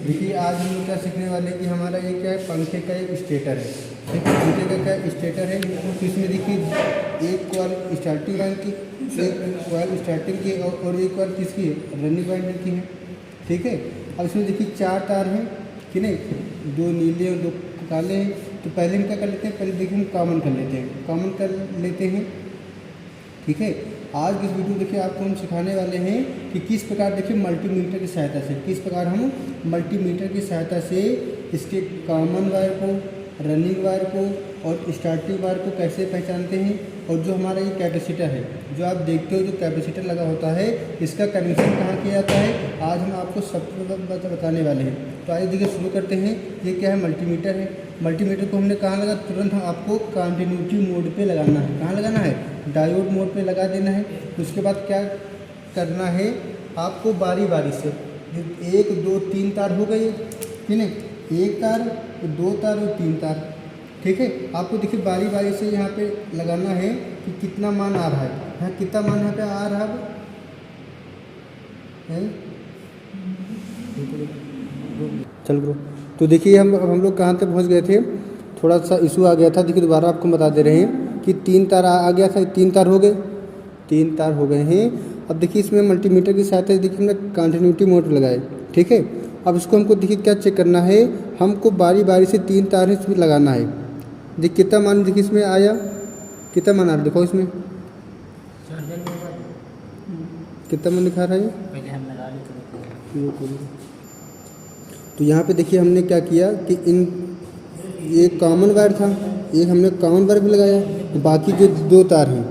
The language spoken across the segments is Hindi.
देखिए आज हम लोग क्या सीखने वाले हैं कि हमारा ये क्या है, पंखे का एक स्टेटर है। ठीक है, पंखे का क्या स्टेटर है। तो इसमें देखिए एक कॉइल स्टार्टिंग वायर की, एक कॉइल स्टार्टिंग की और एक कॉइल किसकी है, रनिंग वायर की है। ठीक है, अब इसमें देखिए 4 तार हैं कि नहीं, 2 नीले और 2 काले हैं। तो पहले हम क्या कर लेते हैं, पहले देखिए हम कॉमन कर लेते हैं, कॉमन कर लेते हैं। ठीक है, आज की वीडियो देखिए आपको हम सिखाने वाले हैं कि किस प्रकार देखिए मल्टीमीटर की सहायता से, किस प्रकार हम मल्टीमीटर की सहायता से इसके कॉमन वायर को, रनिंग वायर को और स्टार्टिंग वायर को कैसे पहचानते हैं। और जो हमारा ये कैपेसिटर है, जो आप देखते हो जो कैपेसिटर लगा होता है, इसका कनेक्शन कहाँ किया जाता है, आज हम आपको सब बताने वाले हैं। तो आइए देखिए शुरू करते हैं। ये क्या है, मल्टीमीटर है। मल्टीमीटर को हमने कहाँ लगा, तुरंत हम आपको कंटिन्यूटी मोड पे लगाना है। कहाँ लगाना है, डायोड मोड पे लगा देना है। उसके बाद क्या करना है, आपको बारी बारी से 1 2 3 तार हो गए कि नहीं, 1 तार, 2 तार और 3 तार। ठीक है, आपको देखिए बारी बारी से यहाँ पे लगाना है कि कितना मान आ रहा है, हाँ कितना मान यहाँ पे आ रहा है। चल ब्रो, तो देखिए हम लोग कहाँ तक पहुँच गए थे, थोड़ा सा इशू आ गया था। देखिए दोबारा आपको बता दे रहे हैं कि 3 तार आ गया था, 3 तार हो गए, 3 तार हो गए हैं। अब देखिए इसमें मल्टीमीटर की सहायता से देखिए हमने कंटिन्यूटी मोड लगाए। ठीक है, अब इसको हमको देखिए क्या चेक करना है, हमको बारी बारी से 3 तार इसमें लगाना है। देखिए कितना मान देखिए इसमें आया, कितना मान आ रहा देखो इसमें कितना मान दिखा रहा है। पहले हम लगा लेते हैं। तो यहाँ पे देखिए हमने क्या किया कि एक कॉमन वायर था, एक हमने कॉमन वायर पे लगाया, बाकी जो 2 तार हैं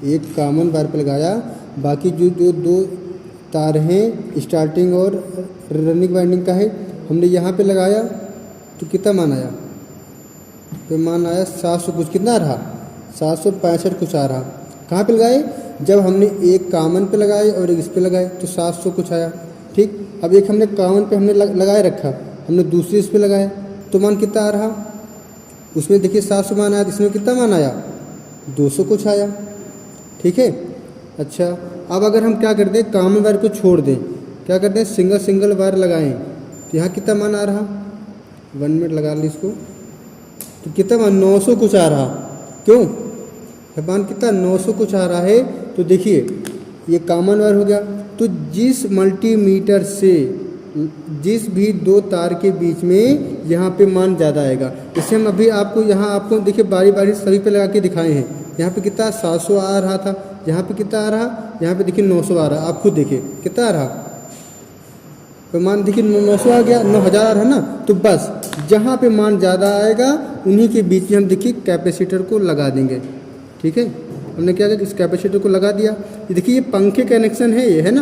एक कॉमन वायर पे लगाया, बाकी जो 2 तार हैं स्टार्टिंग और रनिंग वाइंडिंग का है हमने यहाँ पे लगाया। तो कितना मान आया, तो मान आया 700 कुछ, कितना रहा 765 कुछ आ रहा। कहाँ पे लगाए, जब हमने एक कॉमन पे लगाए और एक इस पे लगाए तो 700 कुछ आया। ठीक, अब एक हमने कॉमन पे हमने लगाए रखा, हमने दूसरे इस पे लगाया तो मान कितना आ रहा, उसमें देखिए 700 मान आया, इसमें कितना मान आया 200 कुछ आया। ठीक है, अच्छा अब अगर हम क्या कर दें, कॉमन वायर को छोड़ दें, क्या कर दें सिंगल वायर लगाएं, तो यहाँ कितना मान आ रहा, 1 मिनट लगा ली इसको, तो कितना मान 900 कुछ आ रहा। क्यों, मान कितना 900 कुछ आ रहा है। तो देखिए ये कॉमन वायर हो गया। तो जिस मल्टीमीटर से जिस भी 2 तार के बीच में यहाँ पे मान ज़्यादा आएगा, जैसे हम अभी आपको देखिए बारी बारी सभी पे लगा के दिखाए हैं। यहाँ पे कितना 700 आ रहा था, यहाँ पे कितना आ रहा, यहाँ पे देखिए 900 आ रहा, आप खुद देखिए कितना आ रहा, तो मान देखिए 900 आ गया, 9000 आ रहा है ना। तो बस जहाँ पे मान ज़्यादा आएगा उन्हीं के बीच में हम देखिए कैपेसिटर को लगा देंगे। ठीक है, हमने क्या किया, इस कैपेसिटर को लगा दिया। ये देखिए ये पंखे कनेक्शन है, ये है ना,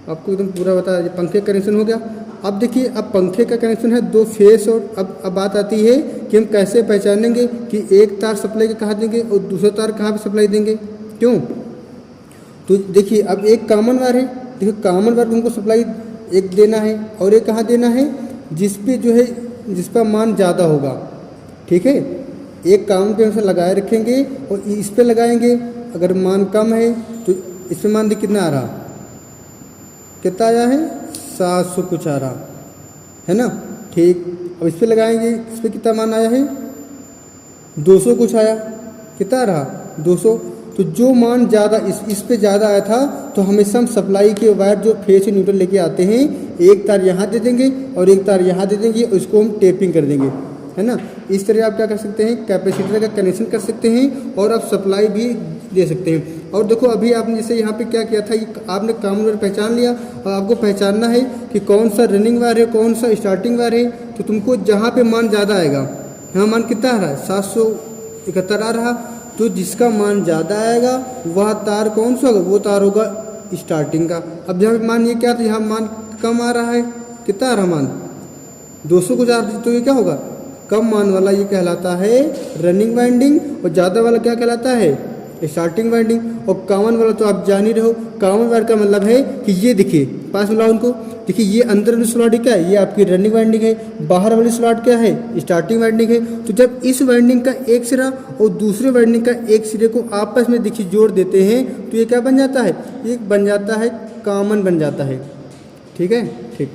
आपको एकदम पूरा बता, ये पंखे कनेक्शन हो गया। अब देखिए अब पंखे का कनेक्शन है 2 फेस, और अब बात आती है कि हम कैसे पहचानेंगे कि एक तार सप्लाई का कहाँ देंगे और दूसरा तार कहाँ पे सप्लाई देंगे। क्यों, तो देखिए अब एक कॉमन वायर है, देखिए कॉमन वायर हमको सप्लाई एक देना है और एक कहाँ देना है, जिस पे जो है जिस पर मान ज़्यादा होगा। ठीक है, एक कॉमन पे हम लगाए रखेंगे और इस पे लगाएंगे, अगर मान कम है तो इस पे मान देखिए कितना आ रहा, कितना आया है 700 कुछ आ रहा है ना। ठीक, अब इस पे लगाएंगे, इस पे कितना मान आया है 200 कुछ आया, कितना आ रहा 200। तो जो मान ज़्यादा इस पे ज़्यादा आया था, तो हमेशा हम सप्लाई के वायर जो फेस से न्यूट्रल लेके आते हैं, एक तार यहाँ दे देंगे और एक तार यहाँ दे देंगे, और इसको हम टेपिंग कर देंगे, है ना। इस तरह आप क्या कर सकते हैं, कैपेसिटर का कनेक्शन कर सकते हैं और आप सप्लाई भी दे सकते हैं। और देखो अभी आपने जैसे यहाँ पे क्या किया था, आपने कॉमन वायर पहचान लिया, और आपको पहचानना है कि कौन सा रनिंग वायर है, कौन सा स्टार्टिंग वायर है। तो तुमको जहाँ पे मान ज़्यादा आएगा, यहाँ मान कितना आ रहा है 771 आ रहा, तो जिसका मान ज़्यादा आएगा वह तार कौन सा होगा, वो तार होगा स्टार्टिंग का। अब जहाँ मान ये क्या था, यहाँ मान कम आ रहा है, कितना आ रहा मान 200 कुछ आ रहा, तो ये क्या होगा कम मान वाला, ये कहलाता है रनिंग वाइंडिंग, और ज़्यादा वाला क्या कहलाता है स्टार्टिंग वाइंडिंग। और कॉमन वाला तो आप जान ही रहे हो, कॉमन वायर का मतलब है कि ये देखिए पास मिलाओ उनको, देखिए ये अंदर वाली स्लॉट क्या है, ये आपकी रनिंग वाइंडिंग है, बाहर वाली स्लॉट क्या है स्टार्टिंग वाइंडिंग है। तो जब इस वाइंडिंग का एक सिरा और दूसरे वाइंडिंग का एक सिरे को आपस में देखिए जोड़ देते हैं, तो ये क्या बन जाता है, ये बन जाता है कॉमन बन जाता है। ठीक है, ठीक।